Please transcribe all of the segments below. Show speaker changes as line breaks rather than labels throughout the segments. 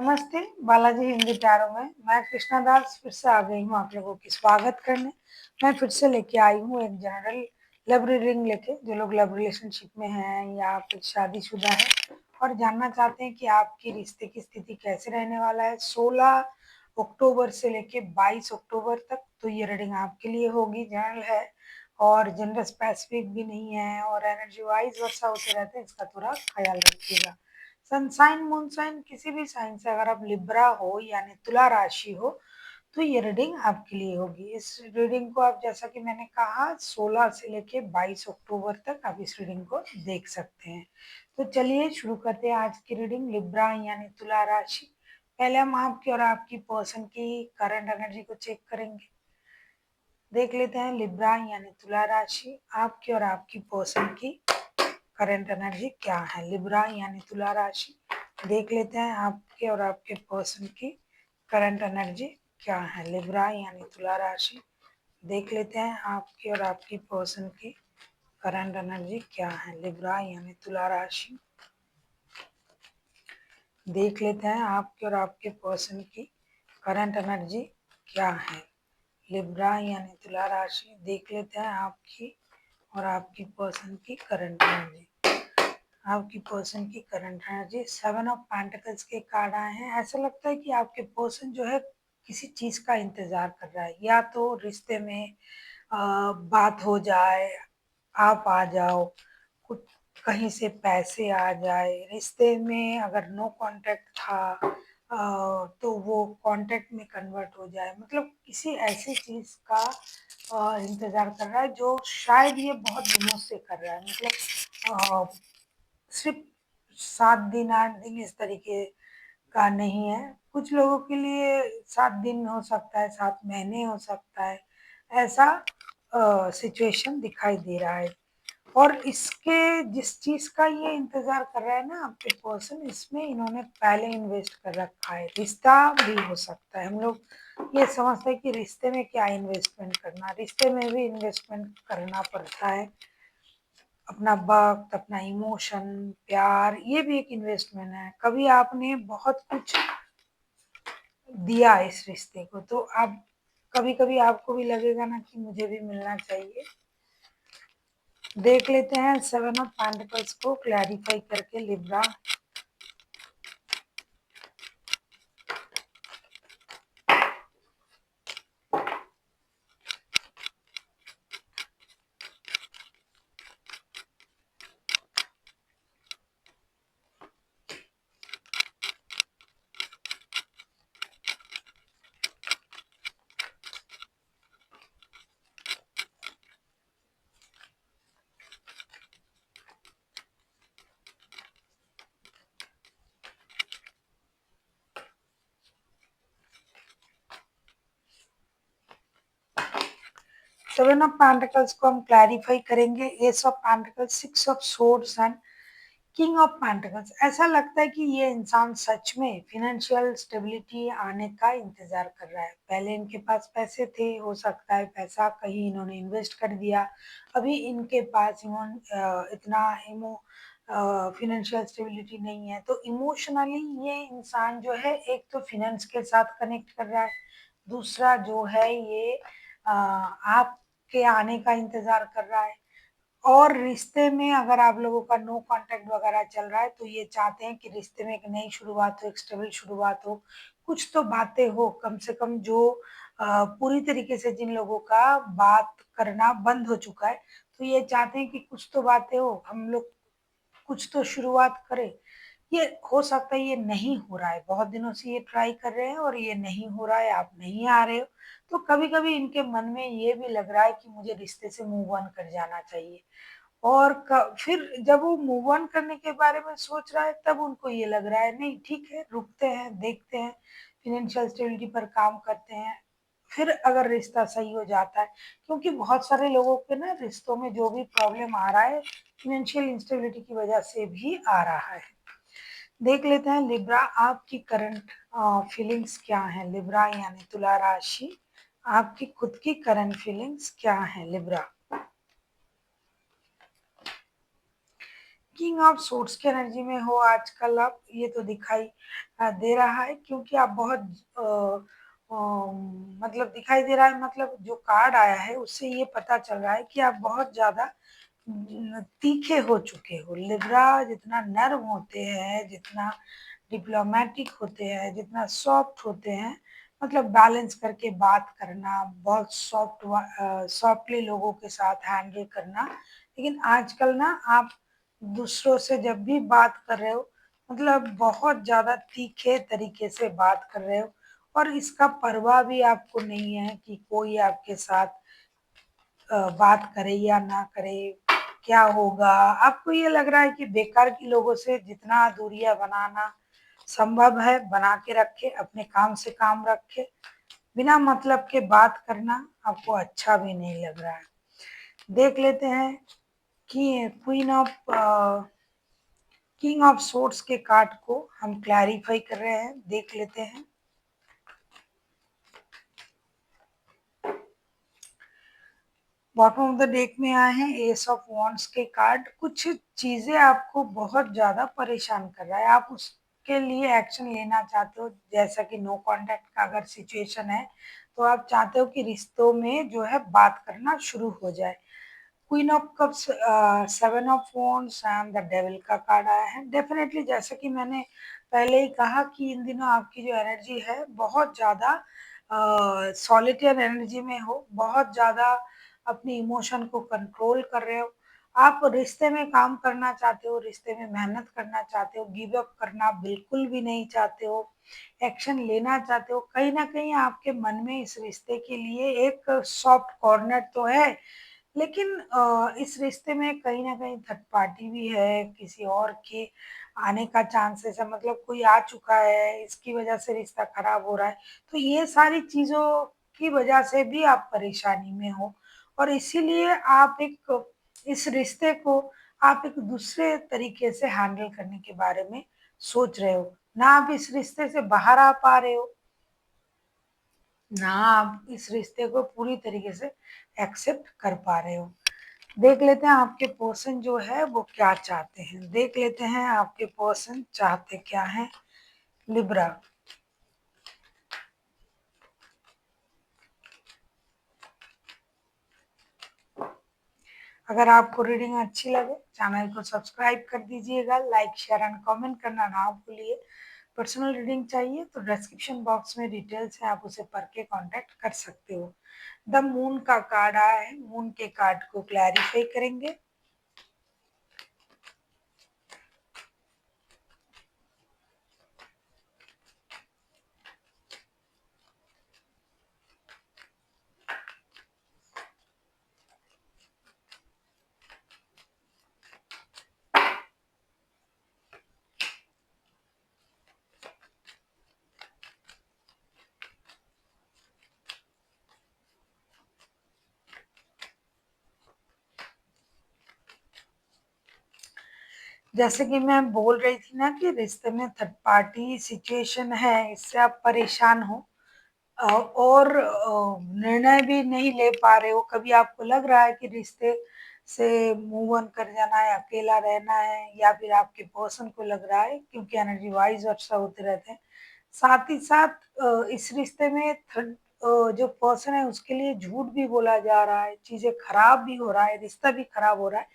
नमस्ते, बालाजी हिंदी टैरो में मैं कृष्णा दास फिर से आ गई हूँ आप लोगों की स्वागत करने। मैं फिर से लेके आई हूँ एक जनरल लव रीडिंग लेके। जो लोग लव रिलेशनशिप में हैं या फिर शादीशुदा है और जानना चाहते हैं कि आपकी रिश्ते की स्थिति कैसे रहने वाला है 16 अक्टूबर से लेके 22 अक्टूबर तक, तो ये रीडिंग आपके लिए होगी। जनरल है और जेंडर स्पेसिफिक भी नहीं है और एनर्जी वाइज वर्षा होते रहते हैं, इसका थोड़ा ख्याल रखिएगा। सनसाइन मूनसाइन किसी भी साइन से अगर आप लिब्रा हो यानी तुला राशि हो तो ये रीडिंग आपके लिए होगी। इस रीडिंग को आप, जैसा कि मैंने कहा, 16 से लेके 22 अक्टूबर तक आप इस रीडिंग को देख सकते हैं। तो चलिए शुरू करते हैं आज की रीडिंग। लिब्रा यानी तुला राशि। पहले हम आपकी और आपकी पर्सन की करंट एनर्जी को चेक करेंगे। देख लेते हैं लिब्रा यानी तुला राशि, आपकी और आपकी पर्सन की करंट एनर्जी क्या है। लिब्रा यानी तुला राशि, देख लेते हैं आपके और आपके पर्सन की करंट एनर्जी क्या है। लिब्रा यानी तुला राशि, देख लेते हैं आपके और आपकी पर्सन की करंट एनर्जी क्या है। लिब्रा यानी तुला राशि, देख लेते हैं आपके और आपके पर्सन की करंट एनर्जी क्या है। लिब्रा यानी तुला राशि, देख लेते हैं आपकी और आपकी पर्सन की करंट एनर्जी। आपकी पर्सन की करंट एनर्जी 7 ऑफ पेंटिकल्स के कार्ड आए हैं। ऐसा लगता है कि आपके पर्सन जो है किसी चीज का इंतजार कर रहा है, या तो रिश्ते में बात हो जाए, आप आ जाओ, कुछ कहीं से पैसे आ जाए, रिश्ते में अगर नो कांटेक्ट था तो वो कांटेक्ट में कन्वर्ट हो जाए। मतलब किसी ऐसी चीज का इंतजार कर रहा है जो शायद ये बहुत दिनों से कर रहा है। मतलब सिर्फ 7 दिन 8 दिन इस तरीके का नहीं है। कुछ लोगों के लिए 7 दिन हो सकता है, 7 महीने हो सकता है। ऐसा सिचुएशन दिखाई दे रहा है। और इसके जिस चीज का ये इंतजार कर रहा है ना आपके पर्सन, इसमें इन्होंने पहले इन्वेस्ट कर रखा है। रिश्ता भी हो सकता है। हम लोग ये समझते हैं कि रिश्ते में क्या इन्वेस्टमेंट करना, रिश्ते में भी इन्वेस्टमेंट करना पड़ता है। अपना वक्त, अपना इमोशन, प्यार, ये भी एक इन्वेस्टमेंट है। कभी आपने बहुत कुछ दिया इस रिश्ते को, तो आप कभी कभी आपको भी लगेगा ना कि मुझे भी मिलना चाहिए। देख लेते हैं 7 ऑफ पेंटिकल्स को क्लैरिफाई करके लिब्रा। सेवन ऑफ पेंटिकल्स को हम क्लैरिफाई करेंगे। S of pentacles, 6 of swords and king of pentacles. ऐसा लगता है कि ये इंसान सच में फिनेंशियल स्टेबिलिटी आने का इंतजार कर रहा है। पहले इनके पास पैसे थे, हो सकता है पैसा कहीं इन्होंने इन्वेस्ट कर दिया, अभी इनके पास इतना फिनेंशियल स्टेबिलिटी नहीं है। तो इमोशनली ये इंसान जो है, एक तो फिनेंस के साथ कनेक्ट कर रहा है, दूसरा जो है ये आपके आने का इंतजार कर रहा है। और रिश्ते में अगर आप लोगों का नो कांटेक्ट वगैरह चल रहा है तो ये चाहते हैं कि रिश्ते में एक नई शुरुआत हो, एक स्टेबल शुरुआत हो, कुछ तो बातें हो कम से कम। जो पूरी तरीके से जिन लोगों का बात करना बंद हो चुका है, तो ये चाहते हैं कि कुछ तो बातें हो, हम लोग कुछ तो शुरुआत करें। ये हो सकता है ये नहीं हो रहा है, बहुत दिनों से ये ट्राई कर रहे हैं और ये नहीं हो रहा है, आप नहीं आ रहे हो। तो कभी कभी इनके मन में ये भी लग रहा है कि मुझे रिश्ते से मूव ऑन कर जाना चाहिए। और फिर जब वो मूव ऑन करने के बारे में सोच रहा है, तब उनको ये लग रहा है नहीं ठीक है, रुकते हैं, देखते हैं, फिनेंशियल स्टेबिलिटी पर काम करते हैं, फिर अगर रिश्ता सही हो जाता है। क्योंकि बहुत सारे लोगों के ना रिश्तों में जो भी प्रॉब्लम आ रहा है, फिनेंशियल इंस्टेबिलिटी की वजह से भी आ रहा है। देख लेते हैं लिब्रा, आपकी करंट फीलिंग्स क्या है। लिब्रा यानी तुला राशि, आपकी खुद की करंट फीलिंग्स क्या है लिब्रा। किंग ऑफ सोर्स की एनर्जी में हो आजकल आप, ये तो दिखाई दे रहा है, क्योंकि आप बहुत अ, मतलब दिखाई दे रहा है, मतलब जो कार्ड आया है उससे ये पता चल रहा है कि आप बहुत ज्यादा तीखे हो चुके हो। लिब्रा जितना नर्म होते हैं, जितना डिप्लोमेटिक होते हैं, जितना सॉफ्ट होते हैं, मतलब बैलेंस करके बात करना, बहुत सॉफ्टली लोगों के साथ हैंडल करना। लेकिन आजकल ना आप दूसरों से जब भी बात कर रहे हो, मतलब बहुत ज्यादा तीखे तरीके से बात कर रहे हो, और इसका परवाह भी आपको नहीं है कि कोई आपके साथ बात करे या ना करे, क्या होगा। आपको ये लग रहा है कि बेकार के लोगों से जितना दूरियां बनाना संभव है बना के रखे, अपने काम से काम रखे, बिना मतलब के बात करना आपको अच्छा भी नहीं लग रहा है। देख लेते हैं कि queen of king of swords के कार्ड को हम क्लैरिफाई कर रहे हैं, देख लेते हैं। बॉटम ऑफ द डेक में आए हैं एस ऑफ वॉन्ड्स के कार्ड। कुछ चीजें आपको बहुत ज्यादा परेशान कर रहा है, आप उसके लिए एक्शन लेना चाहते हो, जैसा कि नो कांटेक्ट का अगर सिचुएशन है तो आप चाहते हो कि रिश्तों में जो है बात करना शुरू हो जाए। Queen of cups, seven of wands and the devil का कार्ड आया है। डेफिनेटली जैसा कि मैंने पहले ही कहा कि इन दिनों आपकी जो एनर्जी है बहुत ज्यादा सॉलिटेयर एनर्जी में हो, बहुत ज्यादा अपनी इमोशन को कंट्रोल कर रहे हो। आप रिश्ते में काम करना चाहते हो, रिश्ते में मेहनत करना चाहते हो, गिव अप करना बिल्कुल भी नहीं चाहते हो, एक्शन लेना चाहते हो। कहीं ना कहीं आपके मन में इस रिश्ते के लिए एक सॉफ्ट कॉर्नर तो है, लेकिन इस रिश्ते में कहीं न कहीं थर्ड पार्टी भी है, किसी और के आने का चांसेस है, मतलब कोई आ चुका है, इसकी वजह से रिश्ता खराब हो रहा है। तो ये सारी चीज़ों की वजह से भी आप परेशानी में हो, और इसीलिए आप एक इस रिश्ते को आप एक दूसरे तरीके से हैंडल करने के बारे में सोच रहे हो। ना आप इस रिश्ते से बाहर आ पा रहे हो, ना आप इस रिश्ते को पूरी तरीके से एक्सेप्ट कर पा रहे हो। देख लेते हैं आपके पर्सन जो है वो क्या चाहते हैं, देख लेते हैं आपके पर्सन चाहते क्या हैं। लिब्रा, अगर आपको रीडिंग अच्छी लगे चैनल को सब्सक्राइब कर दीजिएगा, लाइक शेयर एंड कमेंट करना ना भूलिए। पर्सनल रीडिंग चाहिए तो डिस्क्रिप्शन बॉक्स में डिटेल्स है, आप उसे पढ़ के कांटेक्ट कर सकते हो। द मून का कार्ड आया है, मून के कार्ड को क्लैरिफाई करेंगे। जैसे कि मैं बोल रही थी ना कि रिश्ते में थर्ड पार्टी सिचुएशन है, इससे आप परेशान हो, और निर्णय भी नहीं ले पा रहे हो। कभी आपको लग रहा है कि रिश्ते से मूव ऑन कर जाना है, अकेला रहना है, या फिर आपके पर्सन को लग रहा है, क्योंकि एनर्जी वाइज वर्षा होते रहते हैं। साथ ही साथ इस रिश्ते में थर्ड जो पर्सन है उसके लिए झूठ भी बोला जा रहा है, चीजें खराब भी हो रहा है, रिश्ता भी खराब हो रहा है।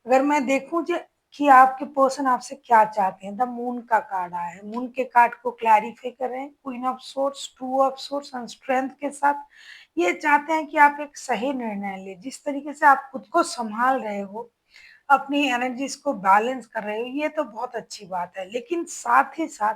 अगर मैं देखूं कि आपके पर्सन आपसे क्या चाहते हैं, द मून का कार्ड आया है, मून के कार्ड को क्लैरिफाई कर रहे हैं। Queen of sorts, two of sorts and strength के साथ ये चाहते हैं कि आप एक सही निर्णय ले। जिस तरीके से आप खुद को संभाल रहे हो, अपनी एनर्जीज को बैलेंस कर रहे हो, ये तो बहुत अच्छी बात है, लेकिन साथ ही साथ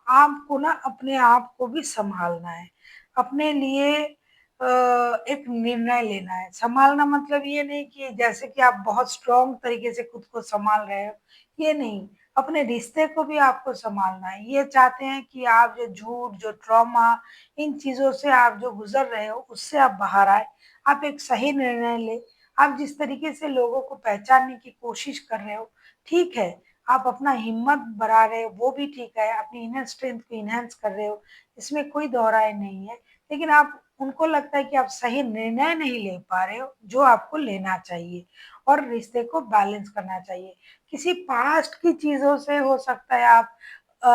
आपको ना अपने आप को भी संभालना है। अपने लिए एक निर्णय लेना है। संभालना मतलब ये नहीं कि जैसे कि आप बहुत स्ट्रॉन्ग तरीके से खुद को संभाल रहे हो, ये नहीं। अपने रिश्ते को भी आपको संभालना है। ये चाहते हैं कि आप जो झूठ, जो ट्रॉमा, इन चीजों से आप जो गुजर रहे हो उससे आप बाहर आए, आप एक सही निर्णय ले। आप जिस तरीके से लोगों को पहचानने की कोशिश कर रहे हो, ठीक है, आप अपना हिम्मत बढ़ा रहे हो वो भी ठीक है, अपनी इनर स्ट्रेंथ को इनहेंस कर रहे हो, इसमें कोई दोहराए नहीं है। लेकिन आप उनको लगता है कि आप सही निर्णय नहीं ले पा रहे हो, जो आपको लेना चाहिए और रिश्ते को बैलेंस करना चाहिए। किसी पास्ट की चीज़ों से हो सकता है आप अ,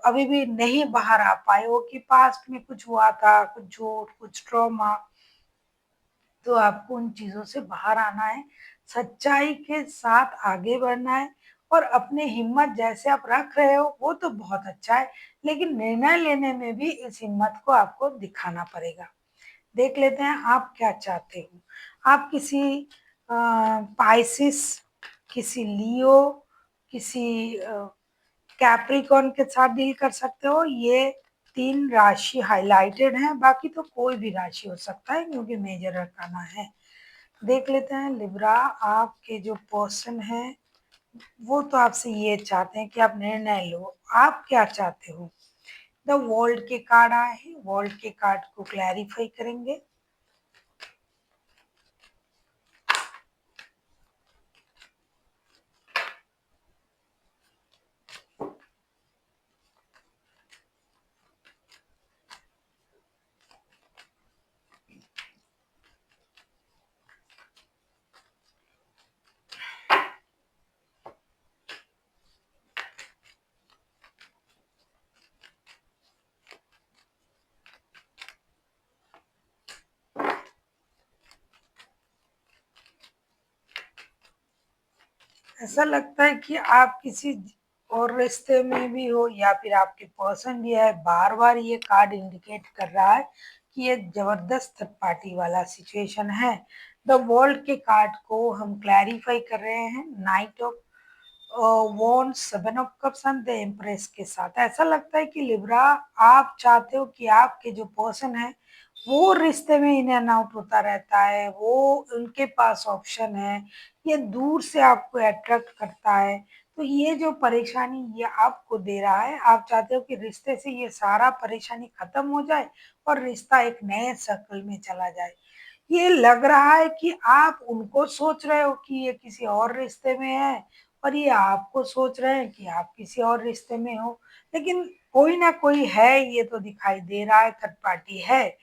अभी भी नहीं बाहर आ पाए हो कि पास्ट में कुछ हुआ था, कुछ झूठ, कुछ ट्रॉमा, तो आपको उन चीज़ों से बाहर आना है, सच्चाई के साथ आगे बढ़ना है और अपनी हिम्मत जैसे आप रख रहे हो वो तो बहुत अच्छा है, लेकिन निर्णय लेने में भी इस हिम्मत को आपको दिखाना पड़ेगा। देख लेते हैं आप क्या चाहते हो। आप किसी पाइसिस, किसी लियो, किसी कैप्रिकॉर्न के साथ डील कर सकते हो। ये 3 राशि हाइलाइटेड हैं, बाकी तो कोई भी राशि हो सकता है क्योंकि मेजर अरकाना है। देख लेते हैं लिब्रा, आपके जो पर्सन है वो तो आपसे ये चाहते हैं कि आप निर्णय लो। आप क्या चाहते हो? द वर्ल्ड के कार्ड आए हैं, वर्ल्ड के कार्ड को क्लैरिफाई करेंगे। ऐसा लगता है कि आप किसी और रिश्ते में भी हो या फिर आपके पर्सन भी है। बार बार ये कार्ड इंडिकेट कर रहा है कि ये जबरदस्त थर्ड पार्टी वाला सिचुएशन है। द वर्ल्ड के कार्ड को हम क्लैरिफाई कर रहे हैं knight of wand, seven of cups and the empress के साथ। ऐसा लगता है कि लिब्रा, आप चाहते हो कि आपके जो पर्सन है वो रिश्ते में इन एंड आउट होता रहता है, वो उनके पास ऑप्शन है, ये दूर से आपको अट्रैक्ट करता है। तो ये जो परेशानी ये आपको दे रहा है, आप चाहते हो कि रिश्ते से ये सारा परेशानी खत्म हो जाए और रिश्ता एक नए सर्कल में चला जाए। ये लग रहा है कि आप उनको सोच रहे हो कि ये किसी और रिश्ते में है और ये आपको सोच रहे हैं कि आप किसी और रिश्ते में हो, लेकिन कोई ना कोई है, ये तो दिखाई दे रहा है, थर्ड पार्टी है।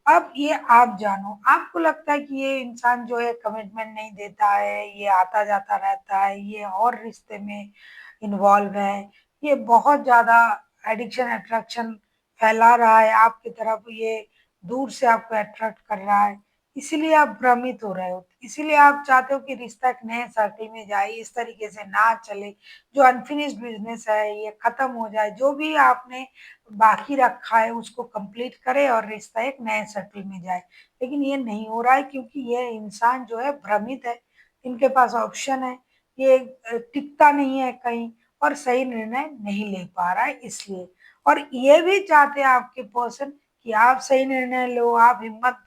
अब ये आप जानो, आपको लगता है कि ये इंसान जो है कमिटमेंट नहीं देता है, ये आता जाता रहता है, ये और रिश्ते में इन्वॉल्व है, ये बहुत ज़्यादा एडिक्शन अट्रैक्शन फैला रहा है आपकी तरफ, ये दूर से आपको अट्रैक्ट कर रहा है, इसीलिए आप भ्रमित हो रहे हो, इसीलिए आप चाहते हो कि रिश्ता एक नए सर्कल में जाए, इस तरीके से ना चले, जो अनफिनिश्ड बिजनेस है ये खत्म हो जाए, जो भी आपने बाकी रखा है उसको कंप्लीट करे और रिश्ता एक नए सर्कल में जाए। लेकिन ये नहीं हो रहा है क्योंकि ये इंसान जो है भ्रमित है, इनके पास ऑप्शन है, ये टिकता नहीं है कहीं और सही निर्णय नहीं ले पा रहा है इसलिए। और ये भी चाहते हैं आपके पर्सन कि आप सही निर्णय लो, आप हिम्मत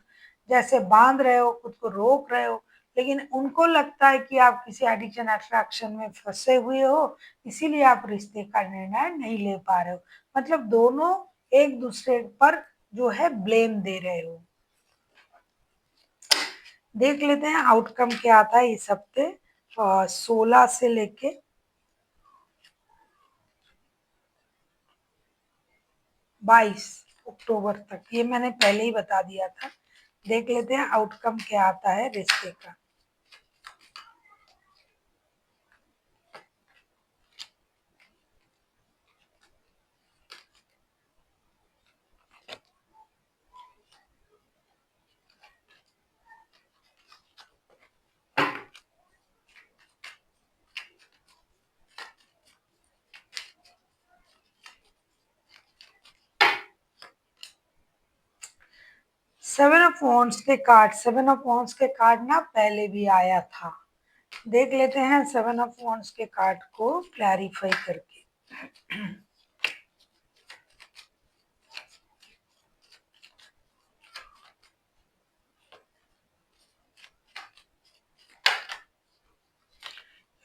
जैसे बांध रहे हो, खुद को रोक रहे हो, लेकिन उनको लगता है कि आप किसी एडिक्शन अट्रैक्शन में फंसे हुए हो, इसीलिए आप रिश्ते का निर्णय नहीं ले पा रहे हो। मतलब दोनों एक दूसरे पर जो है ब्लेम दे रहे हो। देख लेते हैं आउटकम क्या आता है इस हफ्ते 16 से लेके 22 अक्टूबर तक, ये मैंने पहले ही बता दिया था। देख लेते हैं आउटकम क्या आता है रिश्ते का। 7 ऑफ वॉन्ड्स के कार्ड ना पहले भी आया था। देख लेते हैं 7 ऑफ वॉन्ड्स के कार्ड को क्लैरिफाई करके।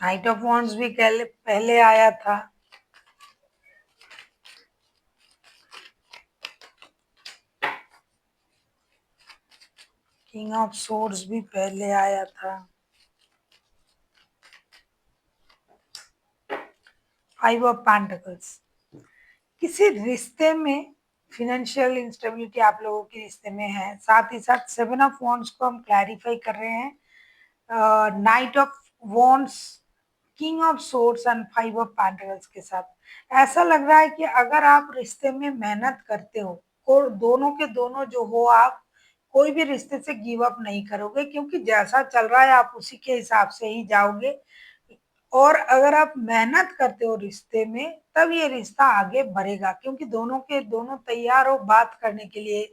नाइट ऑफ वॉन्ड्स भी पहले आया था। किंग ऑफ सोर्ड्स भी पहले आया था। 5 ऑफ पेंटिकल्स। किसी रिश्ते में फाइनेंशियल इंस्टेबिलिटी आप लोगों के रिश्ते में है। साथ ही साथ 7 ऑफ वॉन्ड्स को हम क्लैरिफाई कर रहे हैं knight of wands, king of swords and 5 of pentacles के साथ। ऐसा लग रहा है कि अगर आप रिश्ते में मेहनत करते हो, और दोनों के दोनों जो हो, आप कोई भी रिश्ते से गिव अप नहीं करोगे, क्योंकि जैसा चल रहा है आप उसी के हिसाब से ही जाओगे। और अगर आप मेहनत करते हो रिश्ते में, तब ये रिश्ता आगे बढ़ेगा, क्योंकि दोनों के दोनों तैयार हो बात करने के लिए,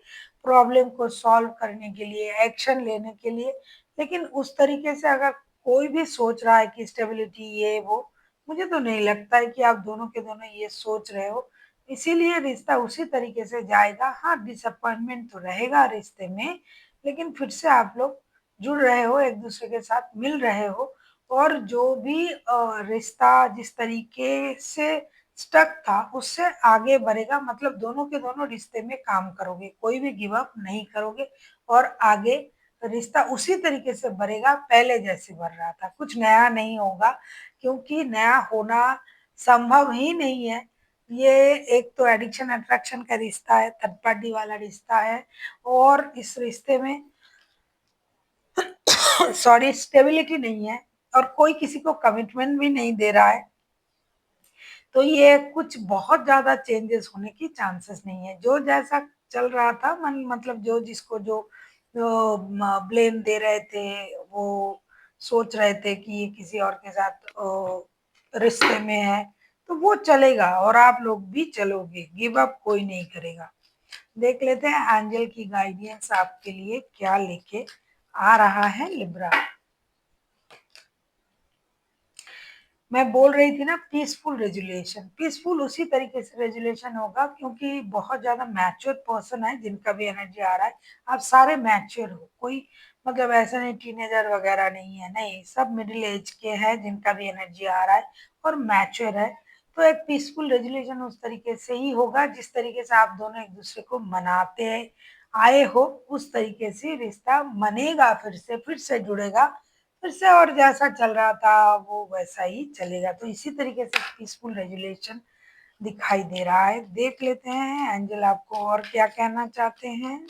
प्रॉब्लम को सॉल्व करने के लिए, एक्शन लेने के लिए। लेकिन उस तरीके से अगर कोई भी सोच रहा है कि स्टेबिलिटी ये वो, मुझे तो नहीं लगता है कि आप दोनों के दोनों ये सोच रहे हो। इसीलिए रिश्ता उसी तरीके से जाएगा। हाँ, डिसअपॉइंटमेंट तो रहेगा रिश्ते में, लेकिन फिर से आप लोग जुड़ रहे हो, एक दूसरे के साथ मिल रहे हो। और जो भी रिश्ता जिस तरीके से स्टक था, उससे आगे बढ़ेगा। मतलब दोनों के दोनों रिश्ते में काम करोगे, कोई भी गिव अप नहीं करोगे, और आगे रिश्ता उसी तरीके से बढ़ेगा पहले जैसे बढ़ रहा था। कुछ नया नहीं होगा, क्योंकि नया होना संभव ही नहीं है। ये एक तो एडिक्शन अट्रैक्शन का रिश्ता है, थर्ड पार्टी वाला रिश्ता है, और इस रिश्ते में सॉरी स्टेबिलिटी नहीं है, और कोई किसी को कमिटमेंट भी नहीं दे रहा है। तो ये कुछ बहुत ज़्यादा चेंजेस होने की चांसेस नहीं है। जो जैसा चल रहा था, मन मतलब जो जिसको जो ब्लेम दे रहे थे, वो सोच रहे थे कि ये किसी और के साथ रिश्ते में है, तो वो चलेगा और आप लोग भी चलोगे, गिव अप कोई नहीं करेगा। देख लेते हैं एंजल की गाइडेंस आपके लिए क्या लेके आ रहा है लिब्रा। मैं बोल रही थी ना, पीसफुल रेजुलेशन, पीसफुल उसी तरीके से रेजुलेशन होगा, क्योंकि बहुत ज्यादा मैच्योर पर्सन है जिनका भी एनर्जी आ रहा है। आप सारे मैच्योर हो, कोई मतलब ऐसा नहीं टीनेजर वगैरह नहीं है, नहीं, सब मिडिल एज के हैं जिनका भी एनर्जी आ रहा है और मैच्योर है। तो एक पीसफुल रेजुलेशन उस तरीके से ही होगा जिस तरीके से आप दोनों एक दूसरे को मनाते आए हो, उस तरीके से रिश्ता मनेगा, फिर से जुड़ेगा, फिर से, और जैसा चल रहा था वो वैसा ही चलेगा। तो इसी तरीके से पीसफुल रेजुलेशन दिखाई दे रहा है। देख लेते हैं एंजल आपको और क्या कहना चाहते हैं।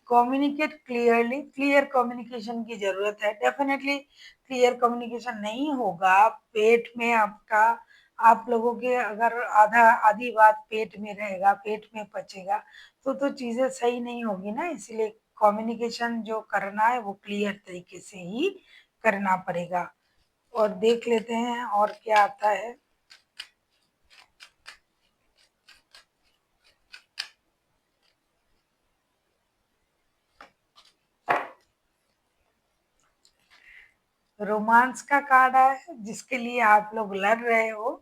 कम्युनिकेट क्लियरली, क्लियर कम्युनिकेशन की जरूरत है। डेफिनेटली क्लियर कम्युनिकेशन नहीं होगा पेट में आपका, आप लोगों के अगर आधा आधी बात पेट में रहेगा, पेट में पचेगा, तो चीजें सही नहीं होगी ना। इसलिए कम्युनिकेशन जो करना है वो क्लियर तरीके से ही करना पड़ेगा। और देख लेते हैं और क्या आता है। रोमांस का कार्ड आया है, जिसके लिए आप लोग लड़ रहे हो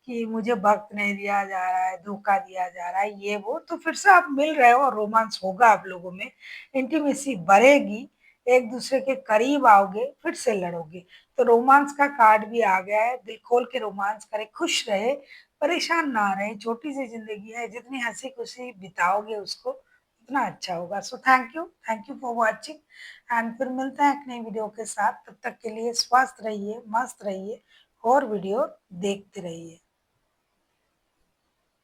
कि मुझे वक्त नहीं दिया जा रहा है, धोखा दिया जा रहा है, ये वो, तो फिर से आप मिल रहे हो और रोमांस होगा आप लोगों में, इंटीमेसी बढ़ेगी, एक दूसरे के करीब आओगे, फिर से लड़ोगे। तो रोमांस का कार्ड भी आ गया है। दिल खोल के रोमांस करे, खुश रहे, परेशान ना रहे। छोटी सी जिंदगी है, जितनी हंसी खुशी बिताओगे उसको उतना अच्छा होगा। So thank you for watching, and फिर मिलते हैं एक नई वीडियो के साथ। तब तक के लिए स्वस्थ रहिए, मस्त रहिए और वीडियो देखते रहिए।